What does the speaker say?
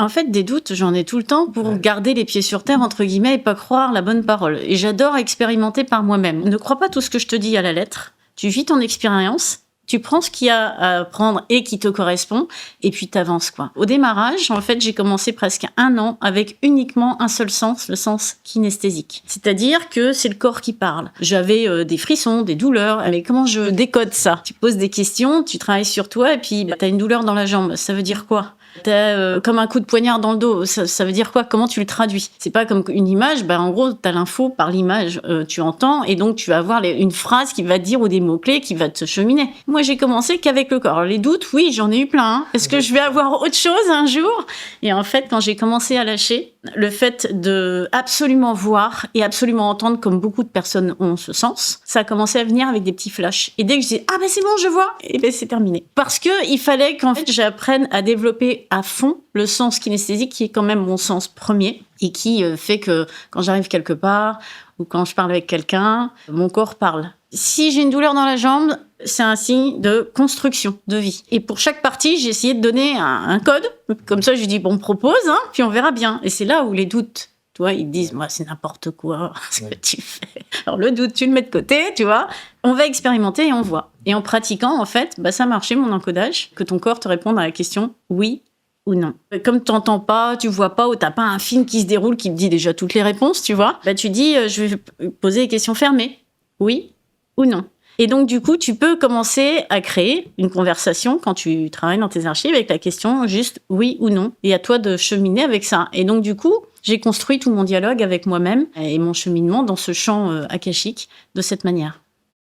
En fait, des doutes, j'en ai tout le temps pour garder les pieds sur terre, entre guillemets, et pas croire la bonne parole. Et j'adore expérimenter par moi-même. Ne crois pas tout ce que je te dis à la lettre. Tu vis ton expérience, tu prends ce qu'il y a à prendre et qui te correspond, et puis t'avances, quoi. Au démarrage, en fait, j'ai commencé presque 1 an avec uniquement un seul sens, le sens kinesthésique. C'est-à-dire que c'est le corps qui parle. J'avais des frissons, des douleurs, mais comment je décode ça? Tu poses des questions, tu travailles sur toi, et puis t'as une douleur dans la jambe. Ça veut dire quoi? T'as comme un coup de poignard dans le dos, ça veut dire quoi? Comment tu le traduis? C'est pas comme une image, en gros, t'as l'info par l'image, tu entends, et donc tu vas avoir une phrase qui va te dire ou des mots-clés qui va te cheminer. Moi, j'ai commencé qu'avec le corps. Alors, les doutes, oui, j'en ai eu plein. Hein. Est-ce que je vais avoir autre chose un jour? Et en fait, quand j'ai commencé à lâcher, le fait de absolument voir et absolument entendre, comme beaucoup de personnes ont ce sens, ça a commencé à venir avec des petits flashs. Et dès que je disais, ah ben c'est bon, je vois, et ben c'est terminé. Parce que il fallait qu'en fait, j'apprenne à développer à fond le sens kinesthésique, qui est quand même mon sens premier, et qui fait que quand j'arrive quelque part, ou quand je parle avec quelqu'un, mon corps parle. Si j'ai une douleur dans la jambe, c'est un signe de construction, de vie. Et pour chaque partie, j'ai essayé de donner un code. Comme ça, je dis, bon, propose, hein, puis on verra bien. Et c'est là où les doutes, tu vois, ils disent, moi, c'est n'importe quoi ce que tu fais. Alors le doute, tu le mets de côté, tu vois. On va expérimenter et on voit. Et en pratiquant, en fait, ça marchait, mon encodage, que ton corps te réponde à la question oui ou non. Comme tu n'entends pas, tu vois pas, ou tu n'as pas un film qui se déroule qui te dit déjà toutes les réponses, tu vois, tu dis, je vais poser des questions fermées. Oui ou non. Et donc, du coup, tu peux commencer à créer une conversation quand tu travailles dans tes archives avec la question juste oui ou non. Et à toi de cheminer avec ça. Et donc, du coup, j'ai construit tout mon dialogue avec moi-même et mon cheminement dans ce champ akashique de cette manière.